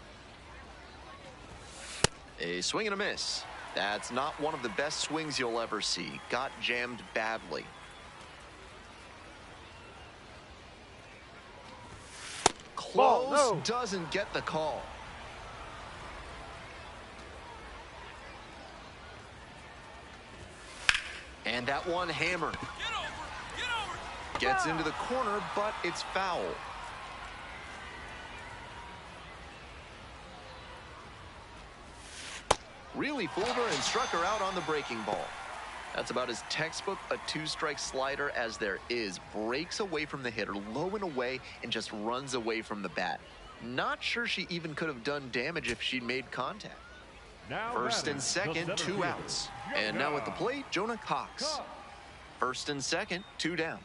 A swing and a miss. That's not one of the best swings you'll ever see. Got jammed badly. Close, doesn't get the call. And that one hammered. Get over! Get over! Gets into the corner, but it's foul. Really fooled her and struck her out on the breaking ball. That's about as textbook a 2-strike slider as there is. Breaks away from the hitter, low and away, and just runs away from the bat. Not sure she even could have done damage if she'd made contact. Now First batting, and the second, center 2 fielder, outs. And now at the plate, Jonah Cox. First and second, 2 down.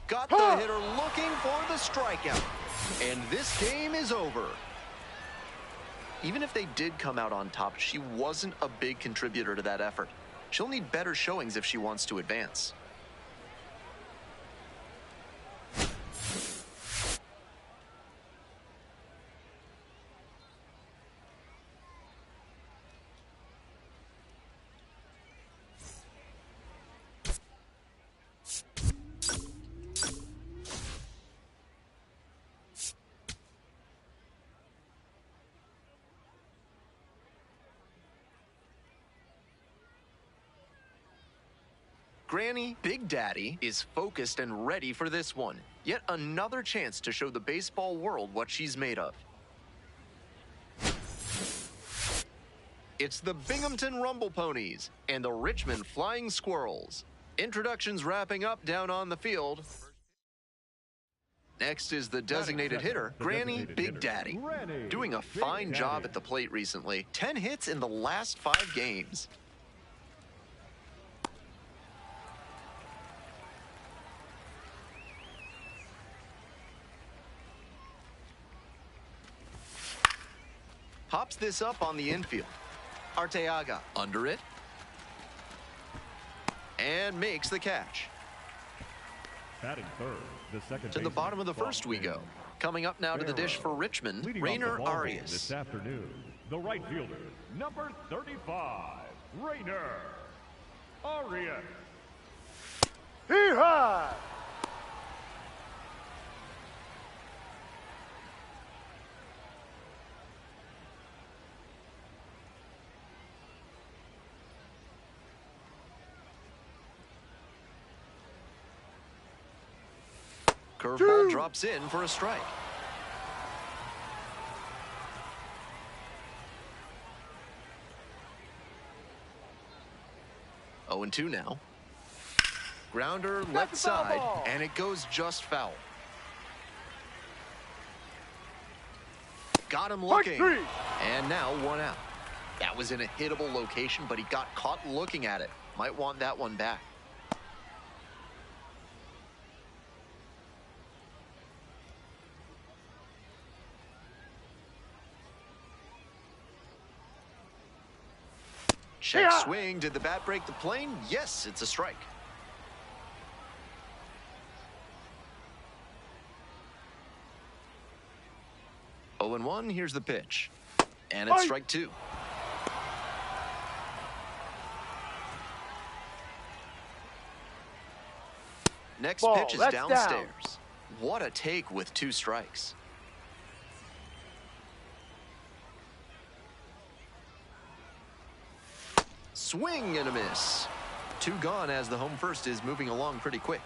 Got the hitter looking for the strikeout. And this game is over. Even if they did come out on top, she wasn't a big contributor to that effort. She'll need better showings if she wants to advance. Granny Big Daddy is focused and ready for this one. Yet another chance to show the baseball world what she's made of. It's the Binghamton Rumble Ponies and the Richmond Flying Squirrels. Introductions wrapping up down on the field. Next is the designated hitter, Granny Big Daddy. Doing a fine job at the plate recently. 10 hits in the last 5 games. Pops this up on the infield. Arteaga under it. And makes the catch. Batting third, the second To the baseman, bottom of the first we go. Coming up now to the dish for Richmond, Leading off the Rainer ball game Arias. This afternoon, the right fielder, number 35, Rainer Arias. Hee-haw! Curveball drops in for a strike. Oh, and 2 now. Grounder left side, and it goes just foul. Got him looking. And now 1 out. That was in a hittable location, but he got caught looking at it. Might want that one back. Check swing. Did the bat break the plane? Yes, it's a strike. Oh, and 1. Here's the pitch. And it's strike 2. Next pitch is downstairs. What a take with 2 strikes. Swing and a miss. 2 gone as the home first is moving along pretty quick.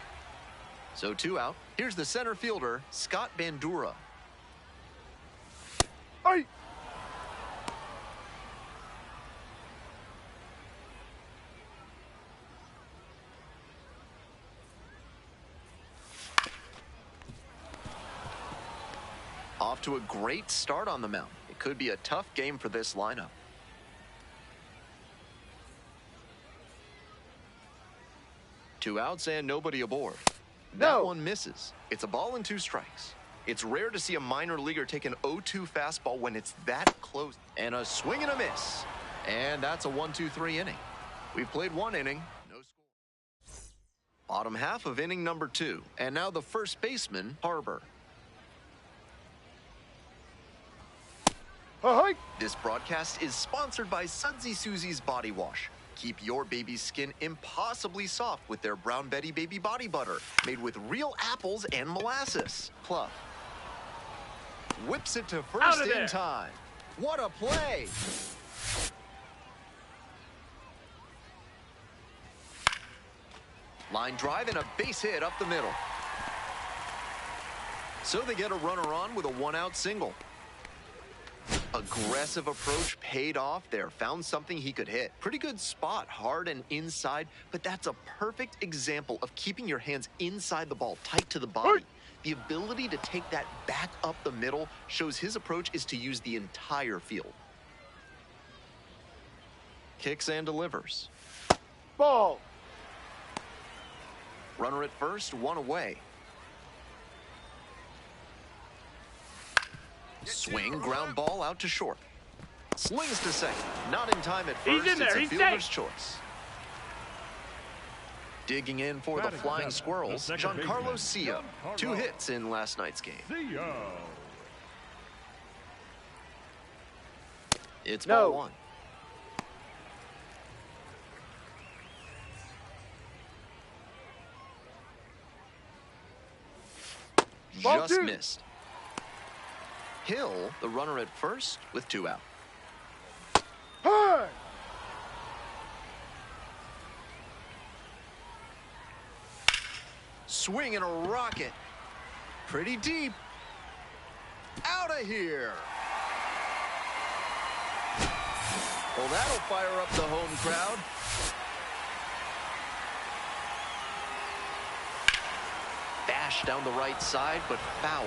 So 2 out. Here's the center fielder, Scott Bandura. Off to a great start on the mound. It could be a tough game for this lineup. Two outs and nobody aboard. That one misses. It's a ball and 2 strikes. It's rare to see a minor leaguer take an 0-2 fastball when it's that close. And a swing and a miss. And that's a 1-2-3 inning. We've played 1 inning. No score. Bottom half of inning number 2. And now the first baseman, Harbor. This broadcast is sponsored by Sudsy Susie's Body Wash. Keep your baby's skin impossibly soft with their Brown Betty Baby Body Butter, made with real apples and molasses. Club. Whips it to first in time. What a play! Line drive and a base hit up the middle. So they get a runner on with a 1-out single. Aggressive approach paid off there. Found something he could hit. Pretty good spot, hard and inside, but that's a perfect example of keeping your hands inside the ball, tight to the body. The ability to take that back up the middle shows his approach is to use the entire field. Kicks and delivers. Ball. Runner at first, one away. Swing, ground ball out to short. Slings to second. Not in time at first. He's in there. It's a He's fielder's safe. choice. Digging in for the Batting Flying seven, Squirrels, the second Giancarlo baseman, Sia. Giancarlo. 2 hits in last night's game. Theo. It's No. ball 1. Ball Just 2. missed. Hill, the runner at first, with 2 out. Hard. Swing and a rocket. Pretty deep. Out of here. Well, that'll fire up the home crowd. Bash down the right side, but foul.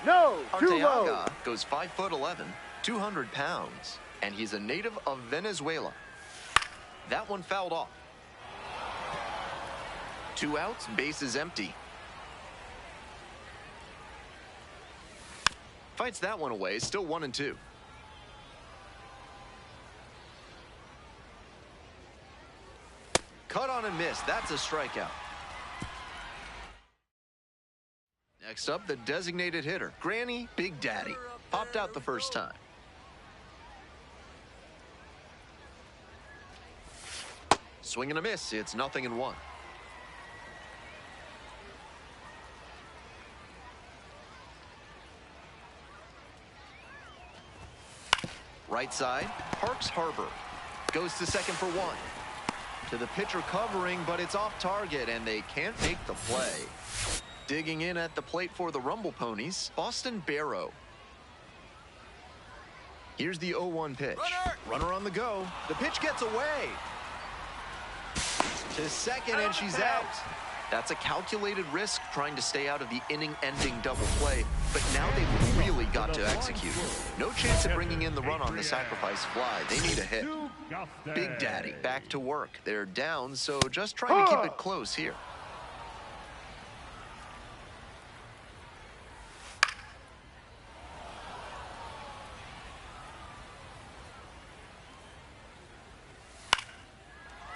No. Too low. Arteaga goes 5'11", 200 pounds, and he's a native of Venezuela. That one fouled off. 2 outs, base is empty. Fights that one away, still 1-2. Cut on and miss, that's a strikeout. Next up, the designated hitter, Granny Big Daddy. Popped out the first time. Swing and a miss, it's 0-1. Right side, Parks Harbor. Goes to second for 1. To the pitcher covering, but it's off target, and they can't make the play. Digging in at the plate for the Rumble Ponies, Boston Barrow. Here's the 0-1 pitch. Runner on the go. The pitch gets away. To second, and she's out. That's a calculated risk trying to stay out of the inning-ending double play, but now they've really got to execute. No chance of bringing in the run on the sacrifice fly. They need a hit. Big Daddy back to work. They're down, so just trying to keep it close here.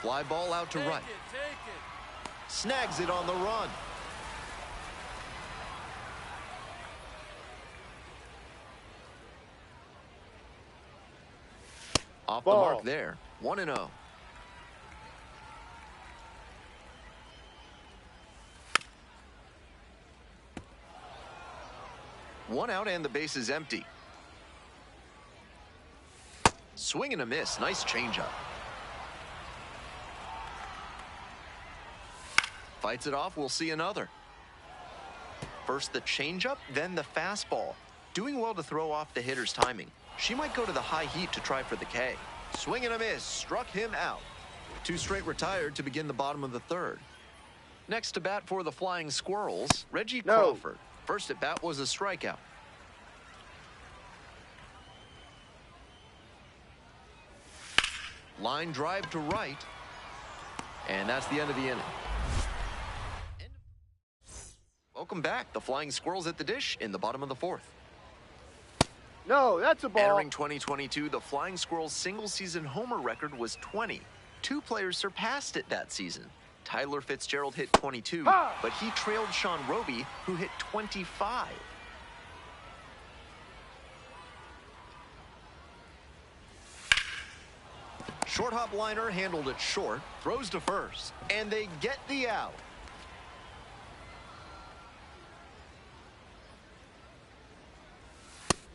Fly ball out to right. Take it. Snags it on the run. Off the Ball. mark there. 1-0. One out and the base is empty. Swing and a miss. Nice changeup. Fights it off. We'll see another. First the changeup, then the fastball. Doing well to throw off the hitter's timing. She might go to the high heat to try for the K. Swing and a miss. Struck him out. 2 straight retired to begin the bottom of the 3rd. Next to bat for the Flying Squirrels, Reggie Crawford. First at bat was a strikeout. Line drive to right. And that's the end of the inning. Welcome back. The Flying Squirrels at the dish in the bottom of the 4th. No, that's a ball. Entering 2022, the Flying Squirrels' single-season homer record was 20. 2 players surpassed it that season. Tyler Fitzgerald hit 22, but he trailed Sean Roby, who hit 25. Short hop liner handled it short, throws to first, and they get the out.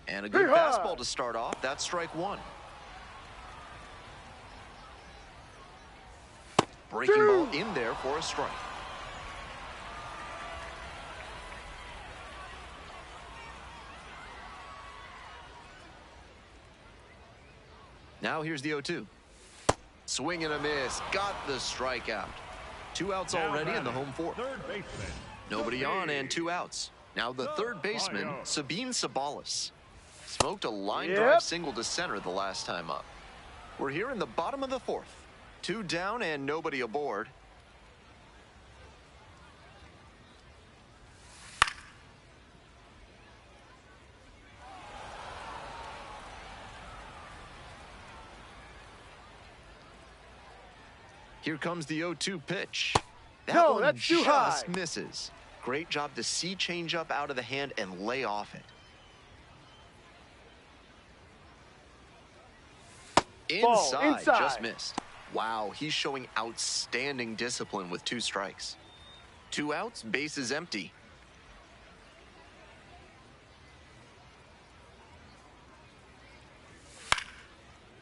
And a good fastball to start off. That's strike 1. Breaking ball in there for a strike. Now here's the 0-2. Swing and a miss. Got the strikeout. 2 outs Now already in the batting, home fourth. Third baseman. Nobody on and 2 outs. Now the third baseman, Sabine Sabalas. Smoked a line drive single to center the last time up. We're here in the bottom of the fourth. 2 down and nobody aboard. Here comes the 0-2 pitch. That No, one that's too just high. misses. Great job to see changeup out of the hand and lay off it. Ball, Inside, inside. just missed. Wow, he's showing outstanding discipline with 2 strikes. 2 outs, bases empty.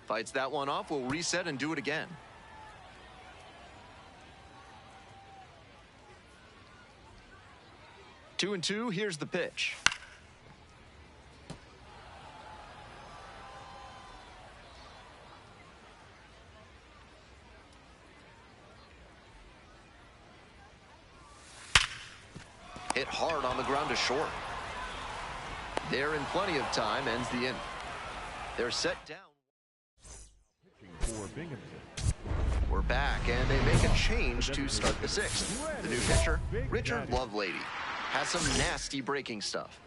Fights that one off, we'll reset and do it again. Two and two, here's the pitch. Hit hard on the ground to short. They're in plenty of time, ends the inning. They're set down. Pitching for Binghamton. We're back, and they make a change to start the 6th. The new pitcher, Richard Lovelady, has some nasty breaking stuff.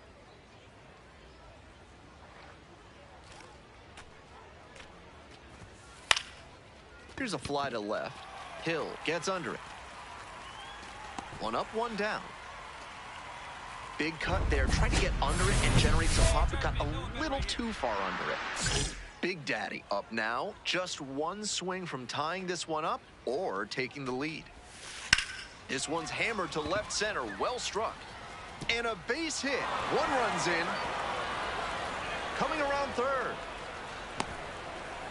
Here's a fly to left. Hill gets under it. 1 up, 1 down. Big cut there, trying to get under it and generate some pop, but got a little too far under it. Big Daddy up now, just 1 swing from tying this one up or taking the lead. This one's hammered to left center, well struck. And a base hit, 1 runs in. Coming around third.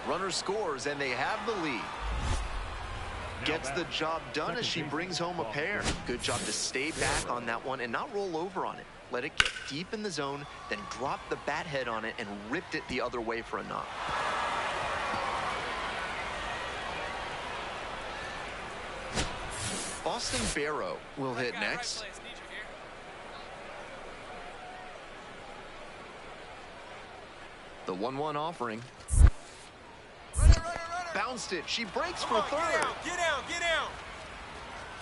Runner scores and they have the lead. Gets the job done as she brings home a pair. Good job to stay back on that one and not roll over on it. Let it get deep in the zone, then drop the bat head on it and ripped it the other way for a knock. Austin Barrow will hit next. The 1-1 offering. Bounced it. She breaks for third. Get down, get down.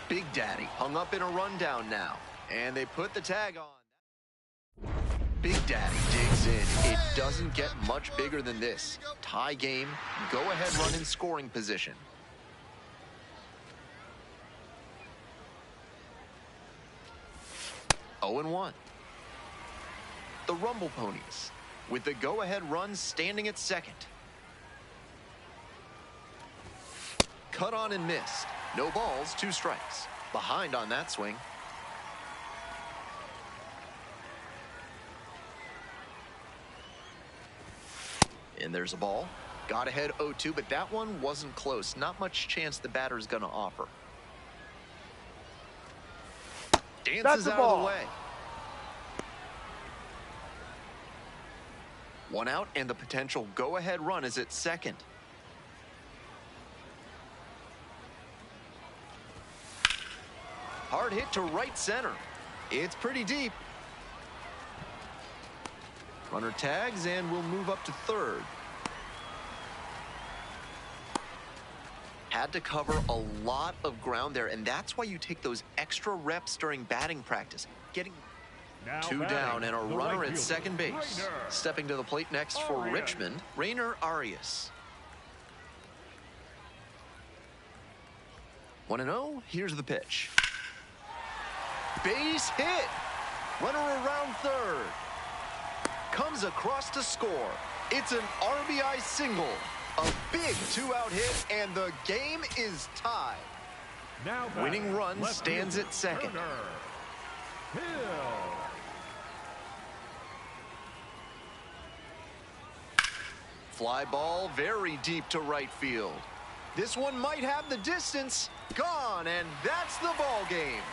Big Daddy hung up in a rundown now. And they put the tag on. Big Daddy digs in. It doesn't get much bigger than this. Tie game. Go ahead run in scoring position. Oh and 1. The Rumble Ponies with the go-ahead run standing at second. Cut on and missed. No balls, 2 strikes. Behind on that swing. And there's a ball. Got ahead 0-2, but that one wasn't close. Not much chance the batter's going to offer. Dances out of the way. 1 out, and the potential go-ahead run is at second. Hard hit to right center. It's pretty deep. Runner tags and will move up to third. Had to cover a lot of ground there, and that's why you take those extra reps during batting practice. Getting Now 2 batting, down and a the runner right at fielder, second base. Rainer Stepping to the plate next for Arias. Richmond, Rainer Arias. 1-0, here's the pitch. Base hit. Runner around third. Comes across to score. It's an RBI single. A big 2-out hit, and the game is tied. Now Winning batting, run left stands fielder, at second. Turner. Hill. Fly ball very deep to right field. This one might have the distance. Gone, and that's the ball game.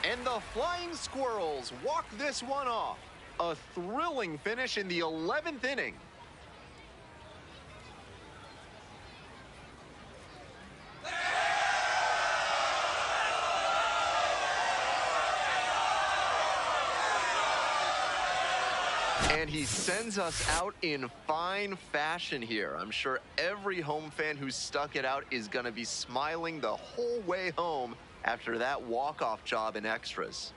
And the Flying Squirrels walk this one off. A thrilling finish in the 11th inning. And he sends us out in fine fashion here. I'm sure every home fan who stuck it out is going to be smiling the whole way home after that walk-off job in extras.